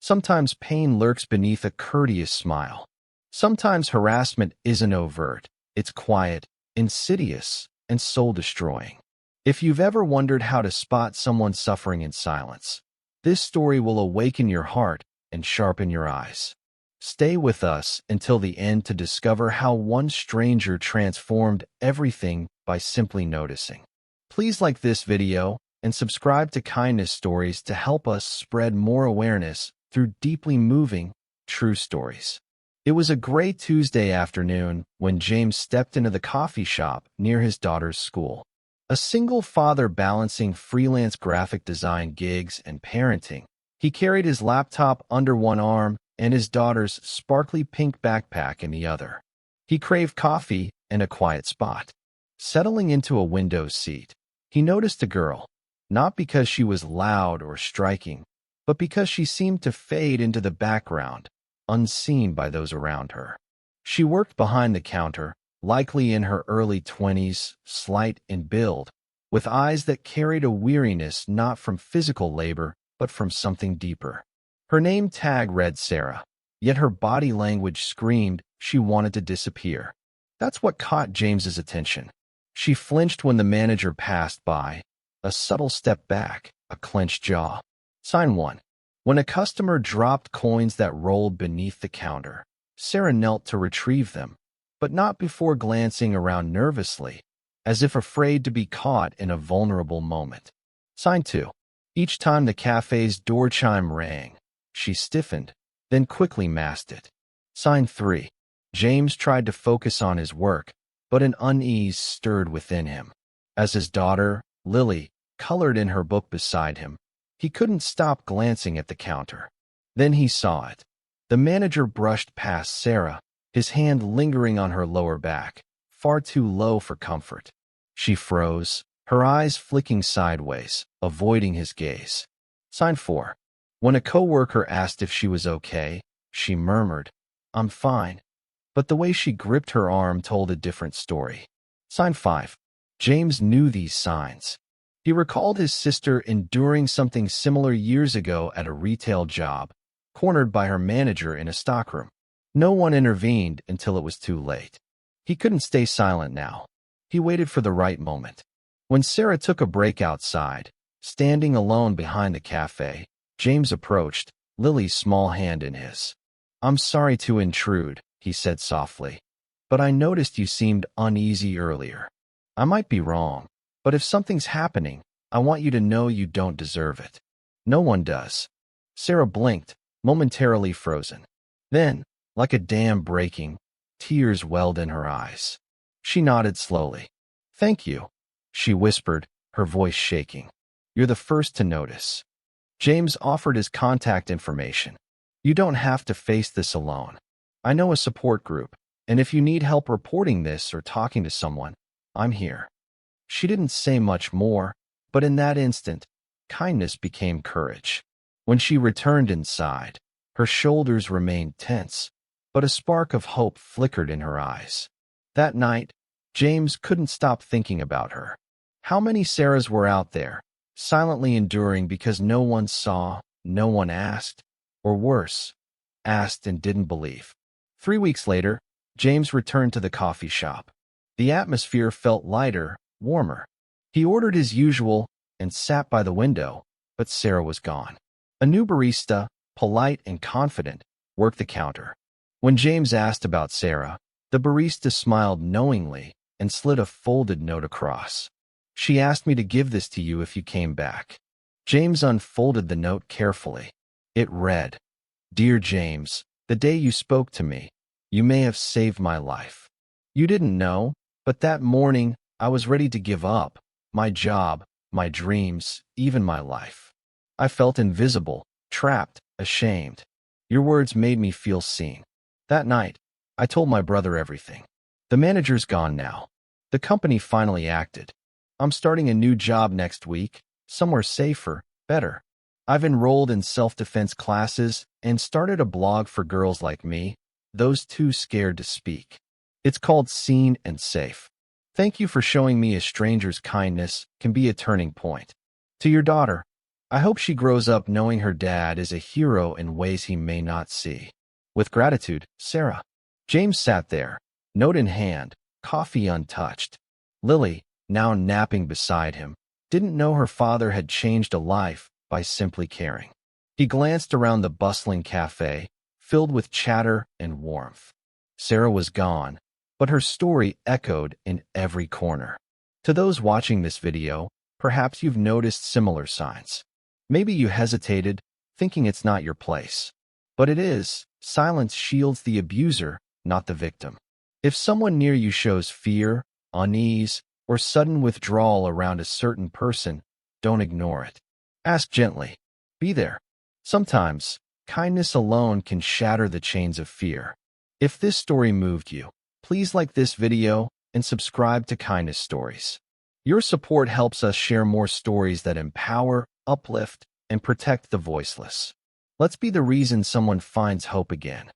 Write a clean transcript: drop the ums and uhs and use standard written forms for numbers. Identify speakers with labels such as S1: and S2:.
S1: Sometimes pain lurks beneath a courteous smile. Sometimes harassment isn't overt. It's quiet, insidious, and soul-destroying. If you've ever wondered how to spot someone suffering in silence, this story will awaken your heart and sharpen your eyes. Stay with us until the end to discover how one stranger transformed everything by simply noticing. Please like this video and subscribe to Kindness Stories to help us spread more awareness through deeply moving, true stories. It was a gray Tuesday afternoon when James stepped into the coffee shop near his daughter's school. A single father balancing freelance graphic design gigs and parenting, he carried his laptop under one arm and his daughter's sparkly pink backpack in the other. He craved coffee and a quiet spot. Settling into a window seat, he noticed a girl, not because she was loud or striking, but because she seemed to fade into the background, unseen by those around her. She worked behind the counter, likely in her early 20s, slight in build, with eyes that carried a weariness not from physical labor, but from something deeper. Her name tag read Sarah, yet her body language screamed she wanted to disappear. That's what caught James's attention. She flinched when the manager passed by, a subtle step back, a clenched jaw. Sign 1. When a customer dropped coins that rolled beneath the counter, Sarah knelt to retrieve them, but not before glancing around nervously, as if afraid to be caught in a vulnerable moment. Sign 2. Each time the cafe's door chime rang, she stiffened, then quickly masked it. Sign 3. James tried to focus on his work, but an unease stirred within him. As his daughter, Lily, colored in her book beside him, he couldn't stop glancing at the counter. Then he saw it. The manager brushed past Sarah, his hand lingering on her lower back, far too low for comfort. She froze, her eyes flicking sideways, avoiding his gaze. Sign 4. When a coworker asked if she was okay, she murmured, "I'm fine." But the way she gripped her arm told a different story. Sign 5. James knew these signs. He recalled his sister enduring something similar years ago at a retail job, cornered by her manager in a stockroom. No one intervened until it was too late. He couldn't stay silent now. He waited for the right moment. When Sarah took a break outside, standing alone behind the cafe, James approached, Lily's small hand in his. "I'm sorry to intrude," he said softly, "but I noticed you seemed uneasy earlier. I might be wrong, but if something's happening, I want you to know you don't deserve it." "No one does." Sarah blinked, momentarily frozen. Then, like a dam breaking, tears welled in her eyes. She nodded slowly. "Thank you," she whispered, her voice shaking. "You're the first to notice." James offered his contact information. "You don't have to face this alone. I know a support group, and if you need help reporting this or talking to someone, I'm here." She didn't say much more, but in that instant, kindness became courage. When she returned inside, her shoulders remained tense, but a spark of hope flickered in her eyes. That night, James couldn't stop thinking about her. How many Sarahs were out there, silently enduring because no one saw, no one asked, or worse, asked and didn't believe. 3 weeks later, James returned to the coffee shop. The atmosphere felt lighter, warmer. He ordered his usual and sat by the window, but Sarah was gone. A new barista, polite and confident, worked the counter. When James asked about Sarah, the barista smiled knowingly and slid a folded note across. "She asked me to give this to you if you came back." James unfolded the note carefully. It read, "Dear James, the day you spoke to me, you may have saved my life. You didn't know, but that morning I was ready to give up, my job, my dreams, even my life. I felt invisible, trapped, ashamed. Your words made me feel seen. That night, I told my brother everything. The manager's gone now. The company finally acted. I'm starting a new job next week, somewhere safer, better. I've enrolled in self-defense classes and started a blog for girls like me, those too scared to speak. It's called Seen and Safe. Thank you for showing me a stranger's kindness can be a turning point. To your daughter, I hope she grows up knowing her dad is a hero in ways he may not see. With gratitude, Sarah. James sat there, note in hand, coffee untouched. Lily, now napping beside him, didn't know her father had changed a life by simply caring. He glanced around the bustling cafe, filled with chatter and warmth. Sarah was gone, but her story echoed in every corner. To those watching this video, perhaps you've noticed similar signs. Maybe you hesitated, thinking it's not your place. But it is. Silence shields the abuser, not the victim. If someone near you shows fear, unease, or sudden withdrawal around a certain person, don't ignore it. Ask gently. Be there. Sometimes, kindness alone can shatter the chains of fear. If this story moved you, please like this video and subscribe to Kindness Stories. Your support helps us share more stories that empower, uplift, and protect the voiceless. Let's be the reason someone finds hope again.